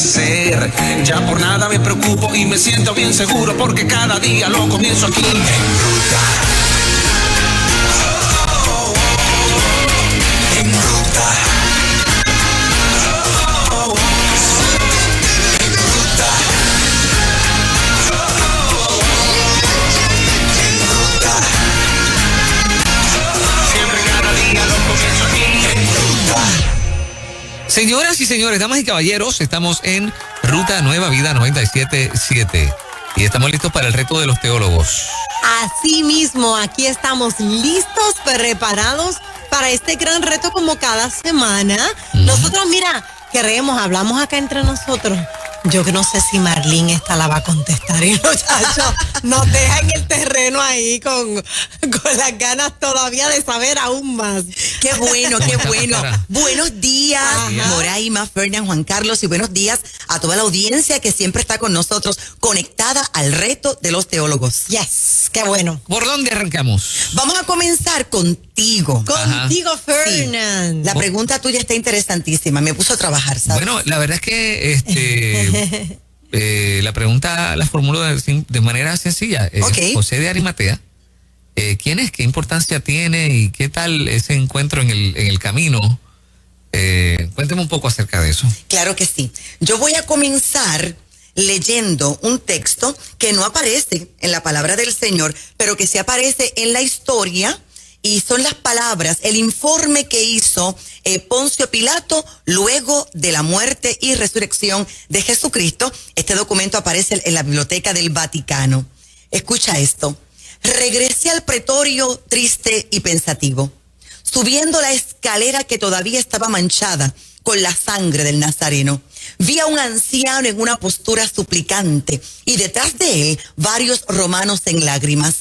hacer. Ya por nada me preocupo y me siento bien seguro porque cada día lo comienzo aquí en Ruta. En Ruta. Señoras y señores, damas y caballeros, estamos en Ruta Nueva Vida 97.7 y estamos listos para el reto de los teólogos. Así mismo, aquí estamos listos, preparados para este gran reto como cada semana. Nosotros, mira, hablamos acá entre nosotros. Yo que no sé si Marlene esta la va a contestar y muchachos nos deja en el terreno ahí con las ganas todavía de saber aún más. Qué bueno, qué bueno. Buenos días, Moraima, Fernan, Juan Carlos, y buenos días a toda la audiencia que siempre está con nosotros, conectada al reto de los teólogos. Yes, qué bueno. ¿Por dónde arrancamos? Vamos a comenzar contigo. Contigo, Fernan. Sí. La pregunta tuya está interesantísima, me puso a trabajar, ¿sabes? Bueno, la verdad es que la pregunta la formulo de manera sencilla. Okay. José de Arimatea, ¿quién es? ¿Qué importancia tiene? ¿Y qué tal ese encuentro en el camino? Cuénteme un poco acerca de eso. Claro que sí. Yo voy a comenzar leyendo un texto que no aparece en la palabra del Señor, pero que sí aparece en la historia. Y son las palabras, el informe que hizo Poncio Pilato luego de la muerte y resurrección de Jesucristo. Este documento aparece en la Biblioteca del Vaticano. Escucha esto. Regresé al pretorio triste y pensativo, subiendo la escalera que todavía estaba manchada con la sangre del Nazareno. Vi a un anciano en una postura suplicante y detrás de él varios romanos en lágrimas.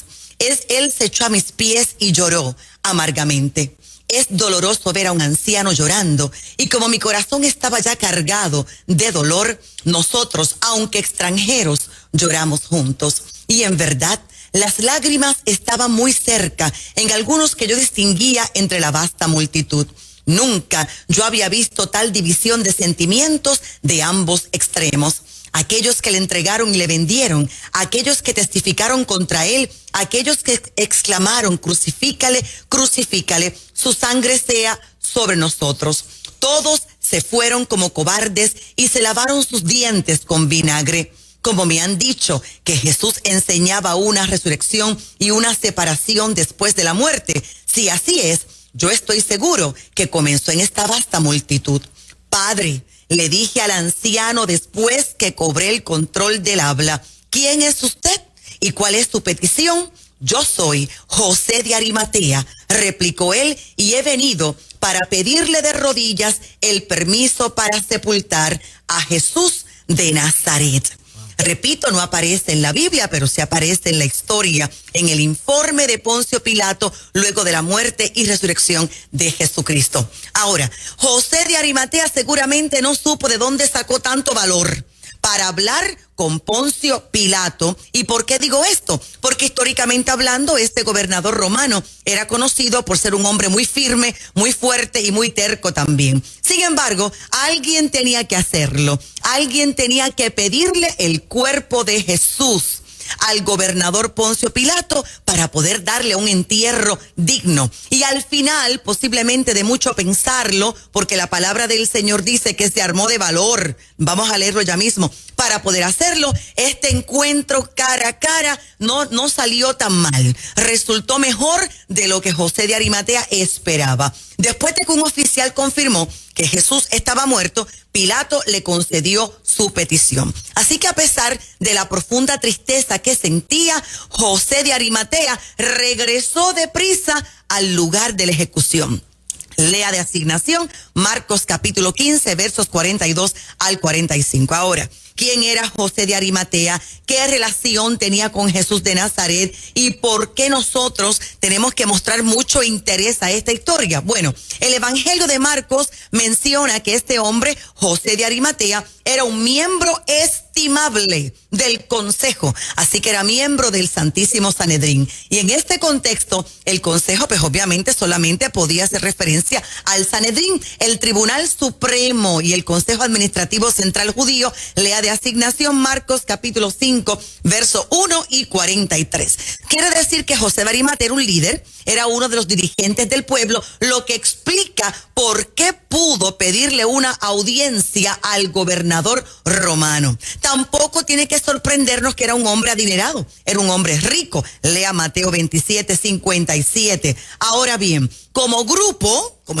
Él se echó a mis pies y lloró amargamente. Es doloroso ver a un anciano llorando, y como mi corazón estaba ya cargado de dolor, nosotros, aunque extranjeros, lloramos juntos. Y en verdad, las lágrimas estaban muy cerca, en algunos que yo distinguía entre la vasta multitud. Nunca yo había visto tal división de sentimientos de ambos extremos. Aquellos que le entregaron y le vendieron, aquellos que testificaron contra él, aquellos que exclamaron, crucifícale, crucifícale, su sangre sea sobre nosotros. Todos se fueron como cobardes y se lavaron sus dientes con vinagre. Como me han dicho que Jesús enseñaba una resurrección y una separación después de la muerte, si así es, yo estoy seguro que comenzó en esta vasta multitud. Padre, le dije al anciano después que cobré el control del habla, ¿quién es usted y cuál es su petición? Yo soy José de Arimatea, replicó él, y he venido para pedirle de rodillas el permiso para sepultar a Jesús de Nazaret. Repito, no aparece en la Biblia, pero sí aparece en la historia, en el informe de Poncio Pilato, luego de la muerte y resurrección de Jesucristo. Ahora, José de Arimatea seguramente no supo de dónde sacó tanto valor para hablar con Poncio Pilato. ¿Y por qué digo esto? Porque históricamente hablando, este gobernador romano era conocido por ser un hombre muy firme, muy fuerte y muy terco también. Sin embargo, alguien tenía que hacerlo. Alguien tenía que pedirle el cuerpo de Jesús al gobernador Poncio Pilato para poder darle un entierro digno. Y al final, posiblemente de mucho pensarlo, porque la palabra del Señor dice que se armó de valor, vamos a leerlo ya mismo, para poder hacerlo, este encuentro cara a cara no salió tan mal. Resultó mejor de lo que José de Arimatea esperaba. Después de que un oficial confirmó que Jesús estaba muerto, Pilato le concedió su petición. Así que a pesar de la profunda tristeza que sentía, José de Arimatea regresó deprisa al lugar de la ejecución. Lea de asignación, Marcos capítulo 15, versos 42 al 45. Ahora, ¿quién era José de Arimatea? ¿Qué relación tenía con Jesús de Nazaret? ¿Y por qué nosotros tenemos que mostrar mucho interés a esta historia? Bueno, el Evangelio de Marcos menciona que este hombre, José de Arimatea, era un miembro estricto estimable del consejo, así que era miembro del Santísimo Sanedrín. Y en este contexto, el consejo, pues obviamente solamente podía hacer referencia al Sanedrín, el Tribunal Supremo y el Consejo Administrativo Central Judío. Lea de asignación Marcos capítulo 5, verso 1 y 43. Quiere decir que José de Arimatea era un líder, era uno de los dirigentes del pueblo, lo que explica por qué pudo pedirle una audiencia al gobernador romano. Tampoco tiene que sorprendernos que era un hombre adinerado, era un hombre rico. Lea Mateo 27, 57. Ahora bien, como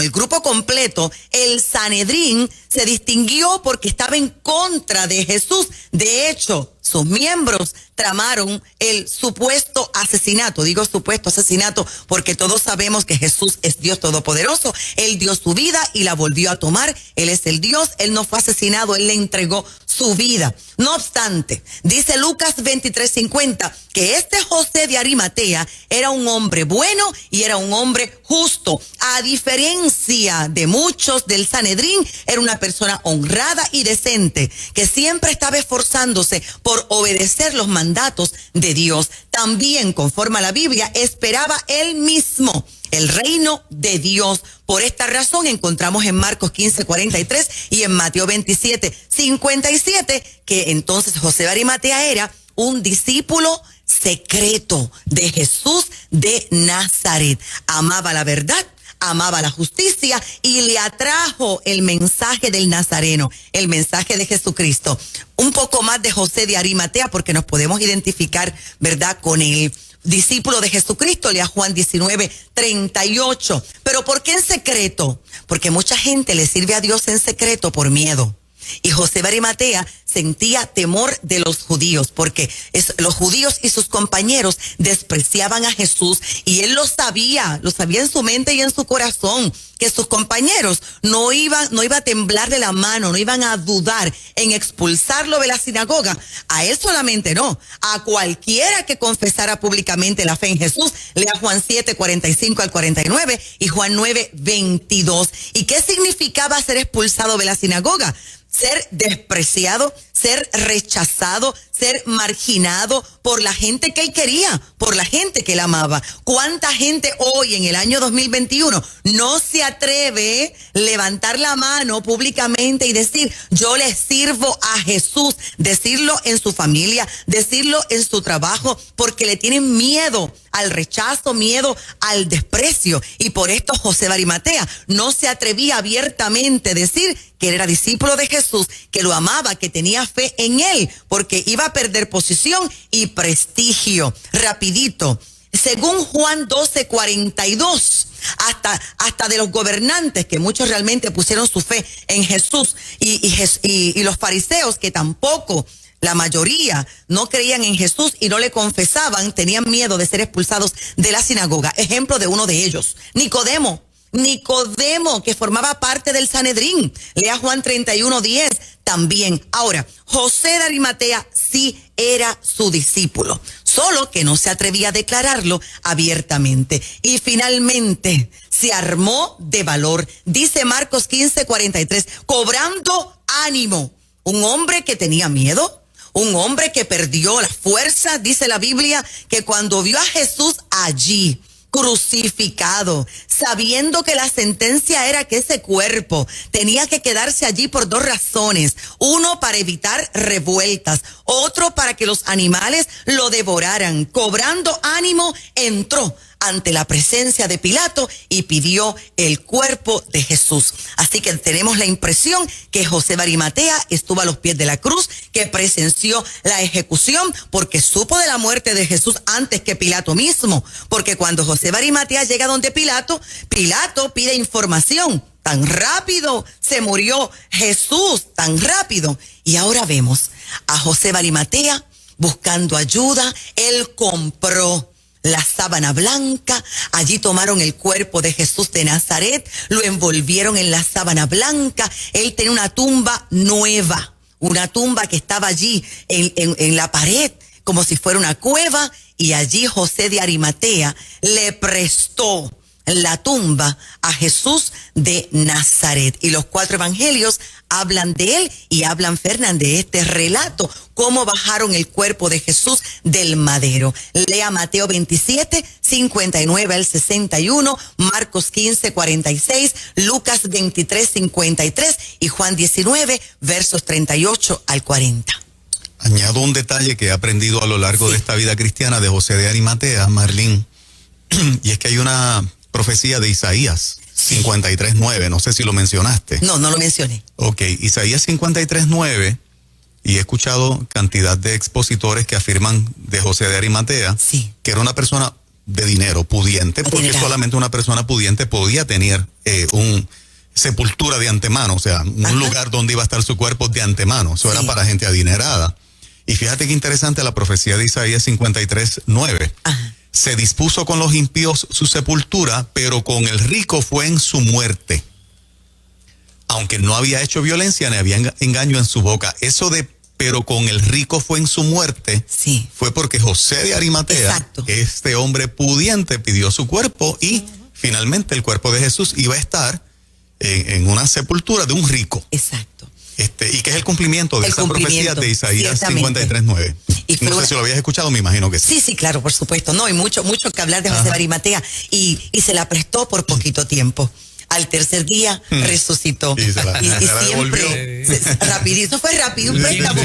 el grupo completo, el Sanedrín se distinguió porque estaba en contra de Jesús. De hecho, sus miembros tramaron el supuesto asesinato. Digo supuesto asesinato porque todos sabemos que Jesús es Dios Todopoderoso. Él dio su vida y la volvió a tomar. Él es el Dios, él no fue asesinado, él le entregó su vida. No obstante, dice Lucas 23:50 que este José de Arimatea era un hombre bueno y era un hombre justo. A diferencia de muchos del Sanedrín, era una persona honrada y decente, que siempre estaba esforzándose por obedecer los mandatos de Dios. También, conforme a la Biblia, esperaba él mismo el reino de Dios. Por esta razón encontramos en Marcos 15:43 y en Mateo 27:57 que entonces José de Arimatea era un discípulo secreto de Jesús de Nazaret. Amaba la verdad, amaba la justicia y le atrajo el mensaje del Nazareno, el mensaje de Jesucristo. Un poco más de José de Arimatea porque nos podemos identificar, ¿verdad?, con él. Discípulo de Jesucristo, lea Juan 19:38. ¿Pero por qué en secreto? Porque mucha gente le sirve a Dios en secreto por miedo. Y José de Arimatea sentía temor de los judíos, porque los judíos y sus compañeros despreciaban a Jesús, y él lo sabía en su mente y en su corazón, que sus compañeros no iba a temblar de la mano, no iban a dudar en expulsarlo de la sinagoga. A él solamente no, a cualquiera que confesara públicamente la fe en Jesús. Lea Juan 7:45 al 49 y Juan 9:22. ¿Y qué significaba ser expulsado de la sinagoga? Ser despreciado, ser rechazado, ser marginado por la gente que él quería, por la gente que él amaba. ¿Cuánta gente hoy en el año 2021 no se atreve a levantar la mano públicamente y decir, yo le sirvo a Jesús? Decirlo en su familia, decirlo en su trabajo, porque le tienen miedo al rechazo, miedo al desprecio. Y por esto José de Arimatea no se atrevía abiertamente a decir que él era discípulo de Jesús, que lo amaba, que tenía fe en él, porque iba a perder posición y prestigio. Rapidito, según Juan 12:42, hasta de los gobernantes, que muchos realmente pusieron su fe en Jesús, y los fariseos, que tampoco, la mayoría, no creían en Jesús y no le confesaban, tenían miedo de ser expulsados de la sinagoga. Ejemplo de uno de ellos, Nicodemo, que formaba parte del Sanedrín. Lea Juan 31:10 también. Ahora, José de Arimatea sí era su discípulo, solo que no se atrevía a declararlo abiertamente. Y finalmente se armó de valor. Dice Marcos 15:43, cobrando ánimo. Un hombre que tenía miedo, un hombre que perdió la fuerza. Dice la Biblia que cuando vio a Jesús allí, crucificado, sabiendo que la sentencia era que ese cuerpo tenía que quedarse allí por dos razones: uno, para evitar revueltas; otro, para que los animales lo devoraran. Cobrando ánimo, entró ante la presencia de Pilato y pidió el cuerpo de Jesús. Así que tenemos la impresión que José de Arimatea estuvo a los pies de la cruz, que presenció la ejecución, porque supo de la muerte de Jesús antes que Pilato mismo. Porque cuando José de Arimatea llega donde Pilato pide información. Tan rápido se murió Jesús, tan rápido. Y ahora vemos a José de Arimatea buscando ayuda. Él compró la sábana blanca. Allí tomaron el cuerpo de Jesús de Nazaret, lo envolvieron en la sábana blanca. Él tenía una tumba nueva, una tumba que estaba allí en la pared, como si fuera una cueva, y allí José de Arimatea le prestó la tumba a Jesús de Nazaret. Y los 4 evangelios hablan de él y hablan, Fernán, de este relato, cómo bajaron el cuerpo de Jesús del madero. Lea Mateo 27, 59 al 61, Marcos 15, 46, Lucas 23, 53 y Juan 19, versos 38 al 40. Añado un detalle que he aprendido a lo largo de esta vida cristiana de José de Arimatea, Marlene, y es que hay una profecía de Isaías 53:9, no sé si lo mencionaste. No lo mencioné. Ok, Isaías 53:9, y he escuchado cantidad de expositores que afirman de José de Arimatea, que era una persona de dinero, pudiente, porque solamente una persona pudiente podía tener un sepultura de antemano, o sea, un lugar donde iba a estar su cuerpo de antemano. Eso era para gente adinerada. Y fíjate qué interesante la profecía de Isaías 53:9. Se dispuso con los impíos su sepultura, pero con el rico fue en su muerte. Aunque no había hecho violencia ni había engaño en su boca. Eso de pero con el rico fue en su muerte, fue porque José de Arimatea, este hombre pudiente, pidió su cuerpo y finalmente el cuerpo de Jesús iba a estar en una sepultura de un rico. Exacto. Y que es el cumplimiento de esa profecía de Isaías 53:9. No sé si lo habías escuchado, me imagino que sí. Sí, claro, por supuesto. No, hay mucho que hablar de José de Arimatea y se la prestó por poquito tiempo. Al tercer día resucitó. Y siempre rapidito, fue rápido, un préstamo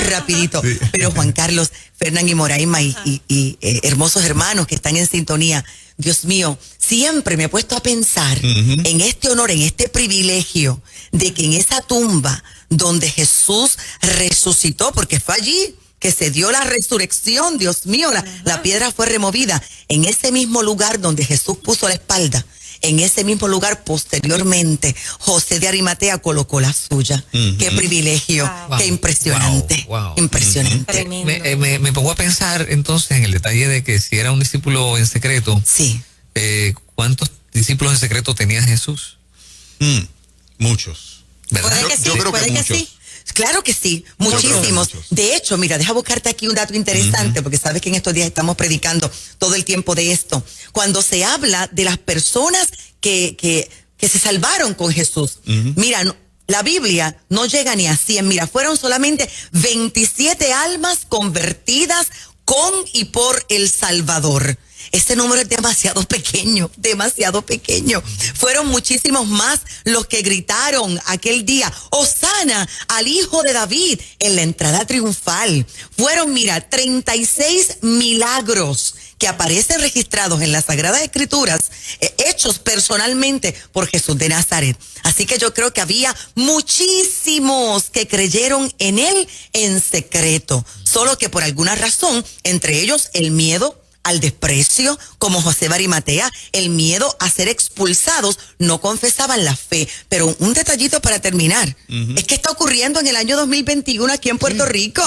rapidito. Sí. Pero Juan Carlos, Fernán y Moraima y hermosos hermanos que están en sintonía, Dios mío, siempre me he puesto a pensar en este honor, en este privilegio de que en esa tumba donde Jesús resucitó, porque fue allí que se dio la resurrección, Dios mío, la piedra fue removida, en ese mismo lugar donde Jesús puso la espalda, en ese mismo lugar posteriormente José de Arimatea colocó la suya. Qué privilegio, qué impresionante, impresionante. Me pongo a pensar entonces en el detalle de que si era un discípulo en secreto, ¿cuántos discípulos en secreto tenía Jesús? Muchos. ¿Verdad? Yo creo que muchos. Claro que sí, muchísimos. De hecho, mira, deja buscarte aquí un dato interesante, porque sabes que en estos días estamos predicando todo el tiempo de esto. Cuando se habla de las personas que se salvaron con Jesús, mira, la Biblia no llega ni a 100, mira, fueron solamente 27 almas convertidas con y por el Salvador. Ese número es demasiado pequeño, demasiado pequeño. Fueron muchísimos más los que gritaron aquel día, Hosana al Hijo de David, en la entrada triunfal. Fueron, mira, 36 milagros que aparecen registrados en las Sagradas Escrituras, hechos personalmente por Jesús de Nazaret. Así que yo creo que había muchísimos que creyeron en él en secreto, solo que por alguna razón, entre ellos el miedo al desprecio, como José de Arimatea, el miedo a ser expulsados, no confesaban la fe. Pero un detallito para terminar, es que está ocurriendo en el año 2021 aquí en Puerto Rico,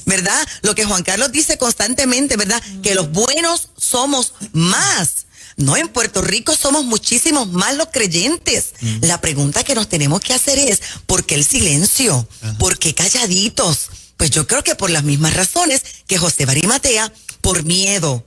¿verdad? Lo que Juan Carlos dice constantemente, ¿verdad? Que los buenos somos más. No, en Puerto Rico somos muchísimos más los creyentes. La pregunta que nos tenemos que hacer es, ¿por qué el silencio? ¿Por qué calladitos? Pues yo creo que por las mismas razones que José de Arimatea, por miedo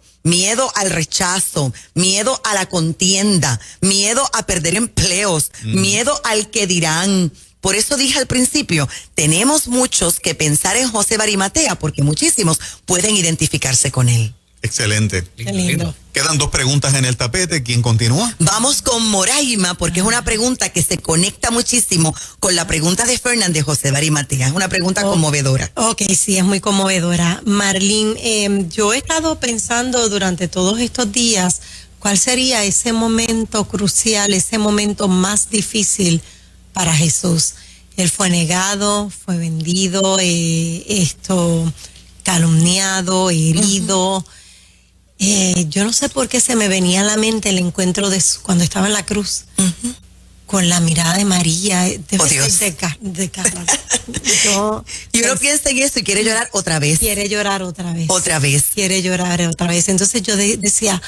al rechazo, miedo a la contienda, miedo a perder empleos, miedo al que dirán. Por eso dije al principio, tenemos muchos que pensar en José de Arimatea porque muchísimos pueden identificarse con él. Excelente. Qué lindo. Quedan 2 preguntas en el tapete. ¿Quién continúa? Vamos con Moraima, porque es una pregunta que se conecta muchísimo con la pregunta de Fernán de José de Arimatea. Es una pregunta conmovedora. Ok, sí, es muy conmovedora. Marlene, yo he estado pensando durante todos estos días cuál sería ese momento crucial, ese momento más difícil para Jesús. Él fue negado, fue vendido, calumniado, herido. Yo no sé por qué se me venía a la mente el encuentro de cuando estaba en la cruz, con la mirada de María, Dios. Y uno piensa en eso y quiere llorar otra vez. Quiere llorar otra vez. Otra vez. Quiere llorar otra vez. Entonces yo decía,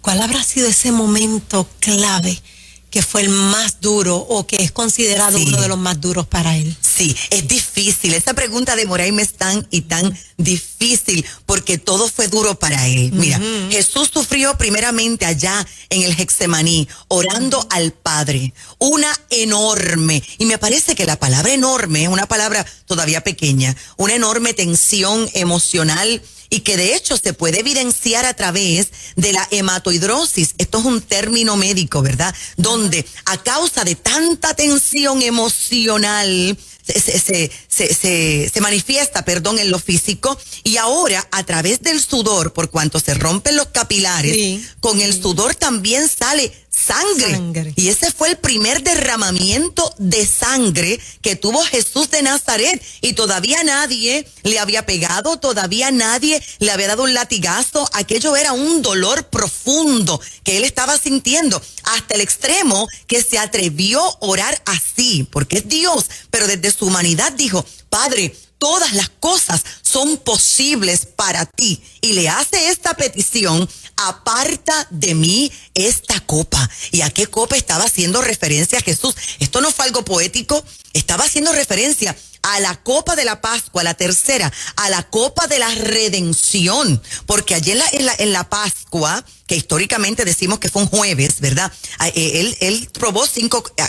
¿cuál habrá sido ese momento clave que fue el más duro o que es considerado uno de los más duros para él? Sí, es difícil. Esa pregunta de Moraima es tan y tan difícil porque todo fue duro para él. Mira, Jesús sufrió primeramente allá en el Getsemaní, orando al Padre. Una enorme, y me parece que la palabra enorme es una palabra todavía pequeña, una enorme tensión emocional y que de hecho se puede evidenciar a través de la hematoidrosis. Esto es un término médico, ¿verdad? Donde a causa de tanta tensión emocional se manifiesta, en lo físico, y ahora a través del sudor, por cuanto se rompen los capilares, con el sudor también sale sangre. Y ese fue el primer derramamiento de sangre que tuvo Jesús de Nazaret, y todavía nadie le había pegado, todavía nadie le había dado un latigazo. Aquello era un dolor profundo que él estaba sintiendo, hasta el extremo que se atrevió a orar así, porque es Dios, pero desde su humanidad dijo: Padre, todas las cosas son posibles para ti. Y le hace esta petición: aparta de mí esta copa. ¿Y a qué copa estaba haciendo referencia Jesús? Esto no fue algo poético, estaba haciendo referencia a la copa de la Pascua, la tercera, a la copa de la redención, porque allí en la Pascua, que históricamente decimos que fue un jueves, ¿verdad? Él probó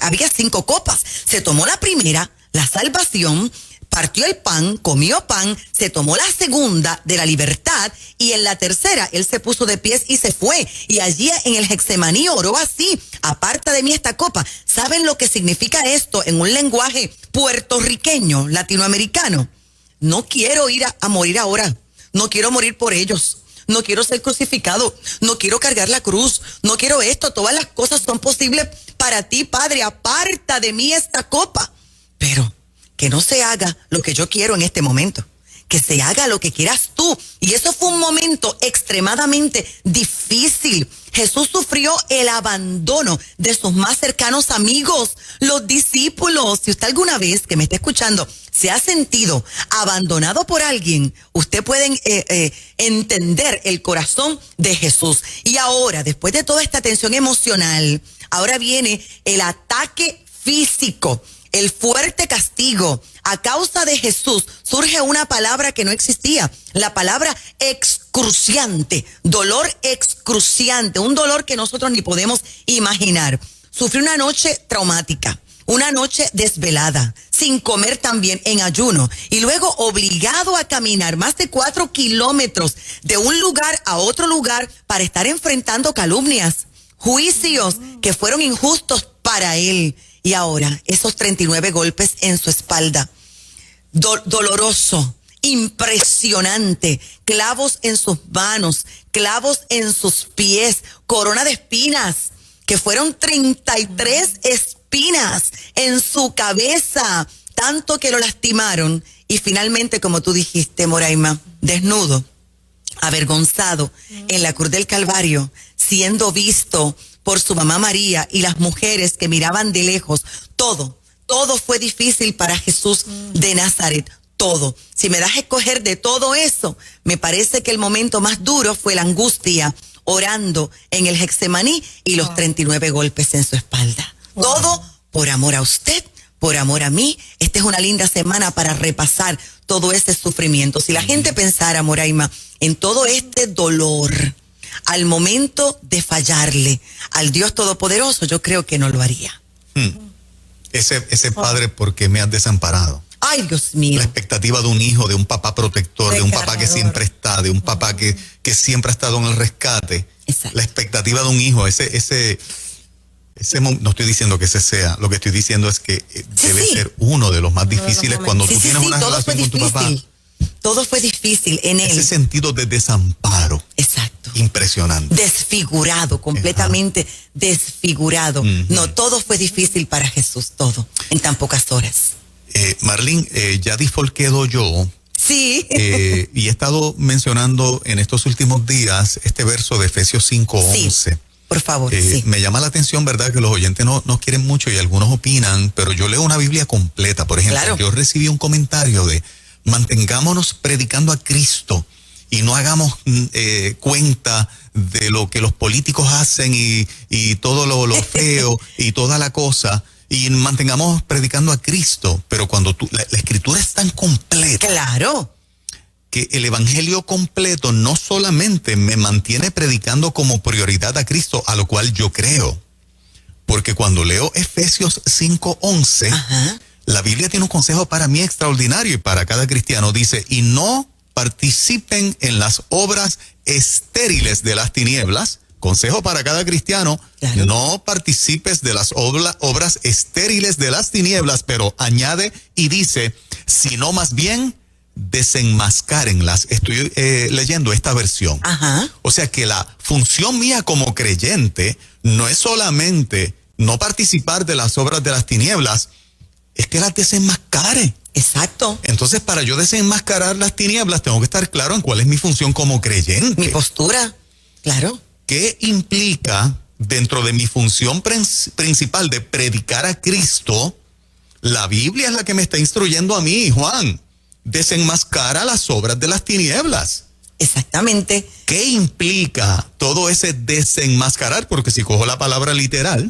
había 5 copas. Se tomó la primera, la salvación, partió el pan, comió pan, se tomó la segunda de la libertad, y en la tercera él se puso de pies y se fue. Y allí en el Getsemaní oró así: aparta de mí esta copa. ¿Saben lo que significa esto en un lenguaje puertorriqueño, latinoamericano? No quiero ir a morir ahora, no quiero morir por ellos, no quiero ser crucificado, no quiero cargar la cruz, no quiero esto. Todas las cosas son posibles para ti, Padre, aparta de mí esta copa, pero que no se haga lo que yo quiero en este momento, que se haga lo que quieras tú. Y eso fue un momento extremadamente difícil. Jesús sufrió el abandono de sus más cercanos amigos, los discípulos. Si usted alguna vez que me está escuchando se ha sentido abandonado por alguien, usted puede entender el corazón de Jesús. Y ahora, después de toda esta tensión emocional, ahora viene el ataque físico. El fuerte castigo. A causa de Jesús surge una palabra que no existía, la palabra excruciante, dolor excruciante, un dolor que nosotros ni podemos imaginar. Sufrió una noche traumática, una noche desvelada, sin comer también, en ayuno, y luego obligado a caminar más de 4 kilómetros de un lugar a otro lugar para estar enfrentando calumnias, juicios que fueron injustos para él. Y ahora, esos 39 golpes en su espalda, doloroso, impresionante, clavos en sus manos, clavos en sus pies, corona de espinas, que fueron 33 espinas en su cabeza, tanto que lo lastimaron. Y finalmente, como tú dijiste, Moraima, desnudo, avergonzado, en la cruz del Calvario, siendo visto por su mamá María y las mujeres que miraban de lejos. Todo fue difícil para Jesús de Nazaret, todo. Si me das a escoger de todo eso, me parece que el momento más duro fue la angustia, orando en el Getsemaní, y los 39 golpes en su espalda. Todo por amor a usted, por amor a mí. Esta es una linda semana para repasar todo ese sufrimiento. Si la gente pensara, Moraima, en todo este dolor, al momento de fallarle al Dios Todopoderoso, yo creo que no lo haría. Ese padre, ¿por qué me has desamparado? Ay, Dios mío. La expectativa de un hijo, de un papá protector, de un papá que siempre está, de un papá que siempre ha estado en el rescate. Exacto. La expectativa de un hijo, no estoy diciendo que ese sea, lo que estoy diciendo es que debe ser uno de los más difíciles cuando tú tienes una relación con tu papá. Todo fue difícil en él. Ese sentido de desamparo. Exacto. Impresionante. Desfigurado, completamente desfigurado. No, todo fue difícil para Jesús, todo, en tan pocas horas. Marlene, ya disfolquedo yo. Sí. Y he estado mencionando en estos últimos días este verso de Efesios 5:11. Sí, por favor, sí. Me llama la atención, ¿verdad?, que los oyentes no quieren mucho y algunos opinan, pero yo leo una Biblia completa. Por ejemplo, yo recibí un comentario de: mantengámonos predicando a Cristo y no hagamos cuenta de lo que los políticos hacen y todo lo feo y toda la cosa, y mantengamos predicando a Cristo. Pero cuando la escritura es tan completa, claro, que el evangelio completo no solamente me mantiene predicando como prioridad a Cristo, a lo cual yo creo, porque cuando leo Efesios 5:11, la Biblia tiene un consejo para mí extraordinario y para cada cristiano. Dice, y no participen en las obras estériles de las tinieblas. Consejo para cada cristiano, claro. No participes de las obras estériles de las tinieblas, pero añade y dice, sino más bien desenmascárenlas. Estoy leyendo esta versión. O sea que la función mía como creyente no es solamente no participar de las obras de las tinieblas, es que las desenmascare. Exacto. Entonces, para yo desenmascarar las tinieblas, tengo que estar claro en cuál es mi función como creyente. Mi postura, claro. ¿Qué implica dentro de mi función principal de predicar a Cristo? La Biblia es la que me está instruyendo a mí, Juan. Desenmascara las obras de las tinieblas. Exactamente. ¿Qué implica todo ese desenmascarar? Porque si cojo la palabra literal,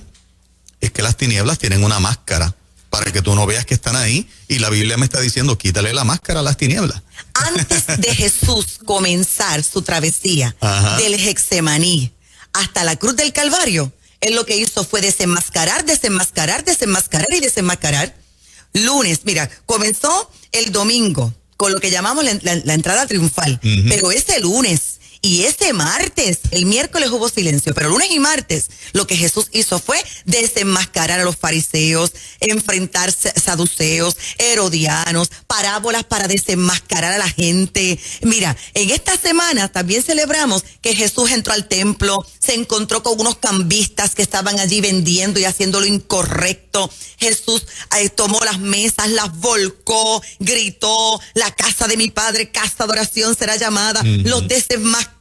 es que las tinieblas tienen una máscara para que tú no veas que están ahí, y la Biblia me está diciendo, quítale la máscara a las tinieblas. Antes de Jesús comenzar su travesía del Getsemaní hasta la cruz del Calvario, él lo que hizo fue desenmascarar y desenmascarar. Lunes, mira, comenzó el domingo con lo que llamamos la entrada triunfal, pero ese lunes y ese martes, el miércoles hubo silencio, pero lunes y martes lo que Jesús hizo fue desenmascarar a los fariseos, enfrentar saduceos, herodianos, parábolas para desenmascarar a la gente. Mira, en esta semana también celebramos que Jesús entró al templo, se encontró con unos cambistas que estaban allí vendiendo y haciendo lo incorrecto. Jesús tomó las mesas, las volcó, gritó, la casa de mi padre, casa de oración será llamada, los desenmascaró.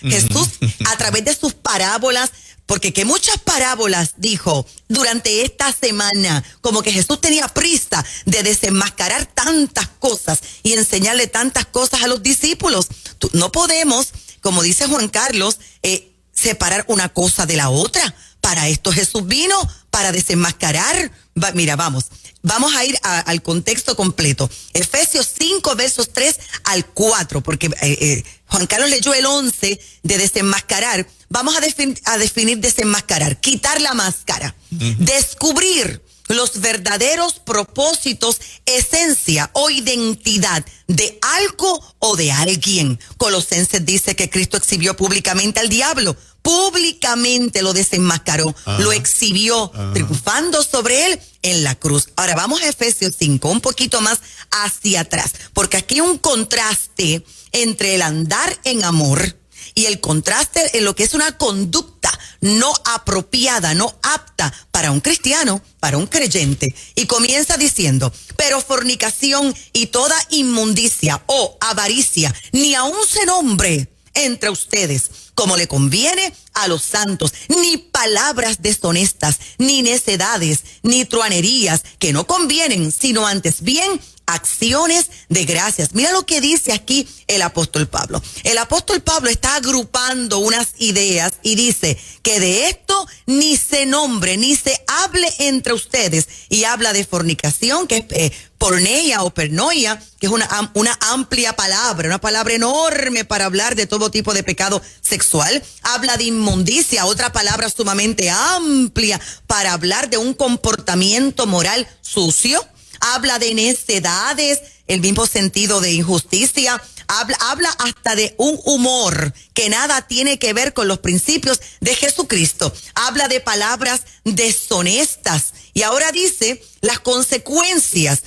Jesús a través de sus parábolas, porque que muchas parábolas dijo durante esta semana, como que Jesús tenía prisa de desenmascarar tantas cosas y enseñarle tantas cosas a los discípulos. No podemos, como dice Juan Carlos, separar una cosa de la otra. Para esto Jesús vino, para desenmascarar. Mira, vamos a ir al contexto completo. Efesios 5, versos 3 al 4, porque Juan Carlos leyó el 11 de desenmascarar. Vamos a definir desenmascarar, quitar la máscara, descubrir los verdaderos propósitos, esencia o identidad de algo o de alguien. Colosenses dice que Cristo exhibió públicamente al diablo, públicamente lo desenmascaró, lo exhibió, triunfando sobre él en la cruz. Ahora vamos a Efesios 5, un poquito más hacia atrás, porque aquí hay un contraste entre el andar en amor y el contraste en lo que es una conducta no apropiada, no apta para un cristiano, para un creyente. Y comienza diciendo, pero fornicación y toda inmundicia o avaricia, ni aun se nombre entre ustedes, como le conviene a los santos, ni palabras deshonestas, ni necedades, ni truanerías, que no convienen, sino antes bien acciones de gracias. Mira lo que dice aquí el apóstol Pablo. El apóstol Pablo está agrupando unas ideas y dice que de esto ni se nombre, ni se hable entre ustedes. Y habla de fornicación, que es porneia o pernoia, que es una amplia palabra, una palabra enorme para hablar de todo tipo de pecado sexual. Habla de inmundicia, otra palabra sumamente amplia para hablar de un comportamiento moral sucio. Habla de necedades, el mismo sentido de injusticia. Habla hasta de un humor que nada tiene que ver con los principios de Jesucristo. Habla de palabras deshonestas. Y ahora dice las consecuencias.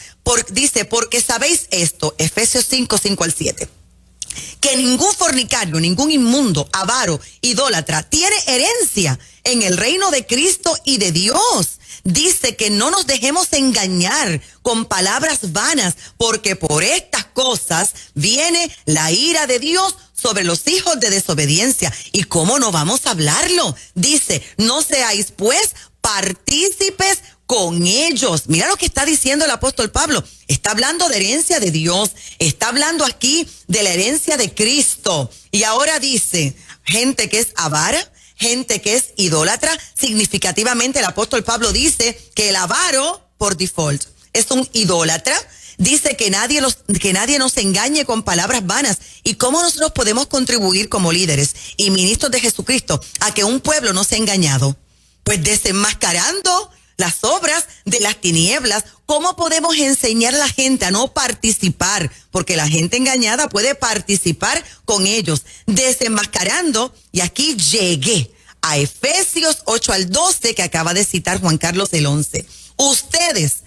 Dice, porque sabéis esto, Efesios 5, 5 al 7. Que ningún fornicario, ningún inmundo, avaro, idólatra, tiene herencia en el reino de Cristo y de Dios. Dice que no nos dejemos engañar con palabras vanas, porque por estas cosas viene la ira de Dios sobre los hijos de desobediencia. ¿Y cómo no vamos a hablarlo? Dice, no seáis pues partícipes con ellos. Mira lo que está diciendo el apóstol Pablo. Está hablando de herencia de Dios. Está hablando aquí de la herencia de Cristo. Y ahora dice, gente que es avara, gente que es idólatra. Significativamente el apóstol Pablo dice que el avaro, por default, es un idólatra. Dice que nadie nos engañe con palabras vanas. ¿Y cómo nosotros podemos contribuir como líderes y ministros de Jesucristo a que un pueblo no sea engañado? Pues desenmascarando las obras de las tinieblas. ¿Cómo podemos enseñar a la gente a no participar? Porque la gente engañada puede participar con ellos. Desenmascarando, y aquí llegué a Efesios 8-12 que acaba de citar Juan Carlos el 11. Ustedes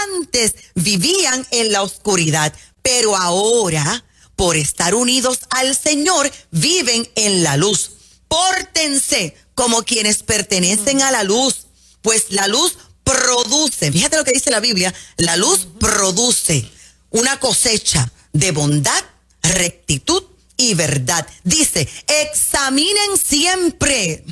antes vivían en la oscuridad, pero ahora, por estar unidos al Señor, viven en la luz. Pórtense como quienes pertenecen a la luz, pues la luz produce, fíjate lo que dice la Biblia, la luz produce una cosecha de bondad, rectitud y verdad. Dice, examinen siempre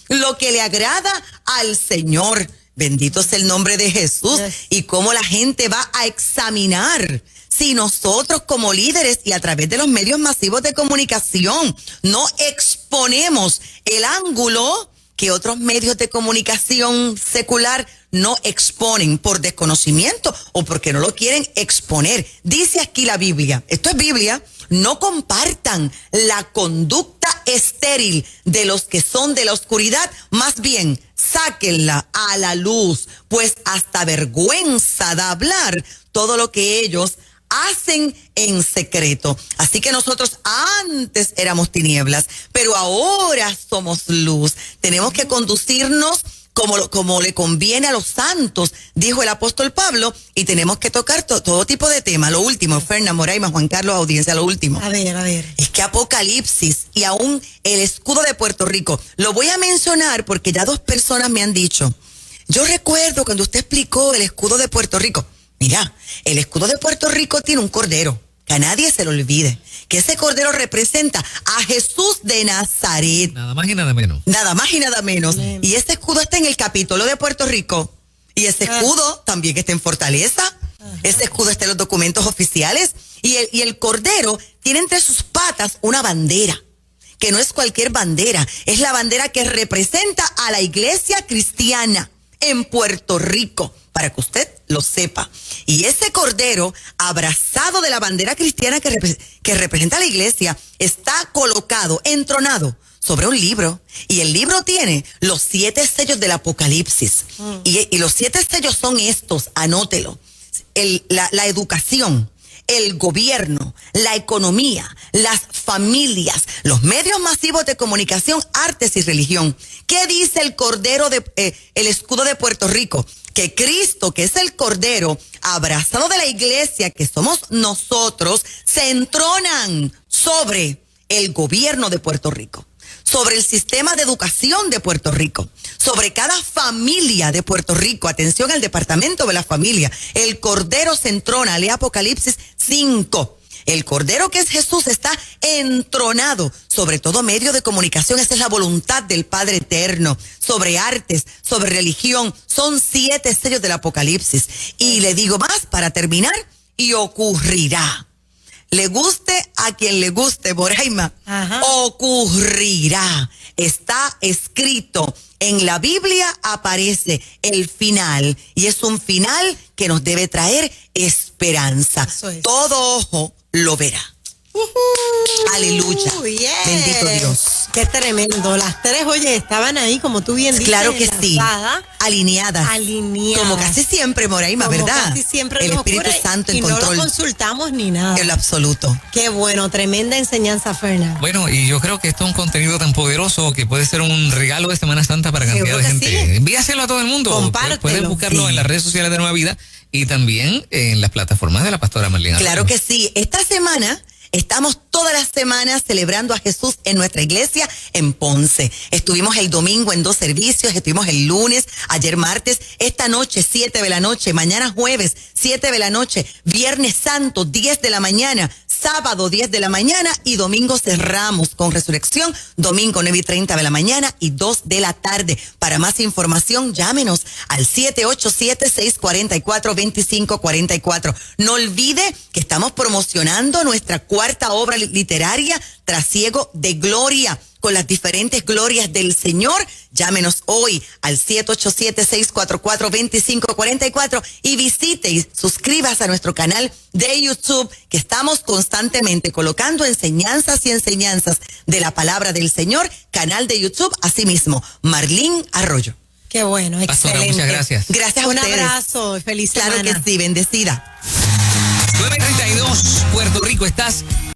lo que le agrada al Señor. Bendito es el nombre de Jesús. Y cómo la gente va a examinar si nosotros como líderes y a través de los medios masivos de comunicación no exponemos el ángulo que otros medios de comunicación secular no exponen por desconocimiento o porque no lo quieren exponer. Dice aquí la Biblia, esto es Biblia, no compartan la conducta estéril de los que son de la oscuridad, más bien sáquenla a la luz, pues hasta vergüenza da hablar todo lo que ellos hacen en secreto. Así que nosotros antes éramos tinieblas, pero ahora somos luz. Tenemos que conducirnos como le conviene a los santos, dijo el apóstol Pablo, y tenemos que tocar todo tipo de temas. Lo último, Ferna, Moraima, Juan Carlos, audiencia, lo último. A ver. Es que Apocalipsis y aún el escudo de Puerto Rico, lo voy a mencionar porque ya 2 personas me han dicho, yo recuerdo cuando usted explicó el escudo de Puerto Rico, mira, el escudo de Puerto Rico tiene un cordero, que a nadie se le olvide, que ese cordero representa a Jesús de Nazaret. Nada más y nada menos. Nada más y nada menos. Y ese escudo está en el Capitolio de Puerto Rico. Y ese escudo también está en Fortaleza. Ese escudo está en los documentos oficiales. Y el cordero tiene entre sus patas una bandera, que no es cualquier bandera. Es la bandera que representa a la iglesia cristiana en Puerto Rico, para que usted lo sepa. Y ese cordero, abrazado de la bandera cristiana que representa a la iglesia, está colocado, entronado sobre un libro. Y el libro tiene los 7 sellos del Apocalipsis. Y los 7 sellos son estos, anótelo. La educación, el gobierno, la economía, las familias, los medios masivos de comunicación, artes y religión. ¿Qué dice el cordero el escudo de Puerto Rico? Que Cristo, que es el cordero, abrazado de la iglesia, que somos nosotros, se entronan sobre el gobierno de Puerto Rico, sobre el sistema de educación de Puerto Rico, sobre cada familia de Puerto Rico. Atención al departamento de la familia. El cordero se entrona, lee Apocalipsis 5. El cordero que es Jesús está entronado sobre todo medio de comunicación. Esa es la voluntad del Padre Eterno. Sobre artes, sobre religión. Son 7 sellos del Apocalipsis. Y le digo más para terminar, y ocurrirá. Le guste a quien le guste, Moraima, ocurrirá. Está escrito en la Biblia, aparece el final, y es un final que nos debe traer esperanza. Todo ojo lo verá. Aleluya. Yes. Bendito Dios. Qué tremendo. Las 3, oye, estaban ahí, como tú bien dices. Claro que sí. Alineadas. Como casi siempre, Moraima, ¿verdad? Casi siempre el nos Espíritu ocurre, Santo en y control. No lo consultamos ni nada. En lo absoluto. Qué bueno, tremenda enseñanza, Fernan. Bueno, y yo creo que esto es un contenido tan poderoso que puede ser un regalo de Semana Santa para cantidad de gente. Sí. Envíaselo a todo el mundo. Compártelo. Pueden buscarlo en las redes sociales de Nueva Vida y también en las plataformas de la pastora Marlene. Claro que sí. Esta semana estamos todas las semanas celebrando a Jesús en nuestra iglesia en Ponce. Estuvimos el domingo en 2 servicios, estuvimos el lunes, ayer martes, esta noche 7 de la noche, mañana jueves 7 de la noche, viernes santo 10 de la mañana, sábado 10 de la mañana y domingo cerramos con resurrección, domingo 9:30 de la mañana y 2 de la tarde. Para más información, llámenos al 787-644-2544. No olvide que estamos promocionando nuestra cuarta obra literaria, Trasiego de Gloria, con las diferentes glorias del Señor. Llámenos hoy al 787-644-2544 y visite y suscríbase a nuestro canal de YouTube, que estamos constantemente colocando enseñanzas y enseñanzas de la palabra del Señor. Canal de YouTube, asimismo, Marlene Arroyo. Qué bueno, Pastora, excelente. muchas gracias. Gracias a Un ustedes. abrazo, feliz Claro semana. que sí, bendecida. 9:32, Puerto Rico, estás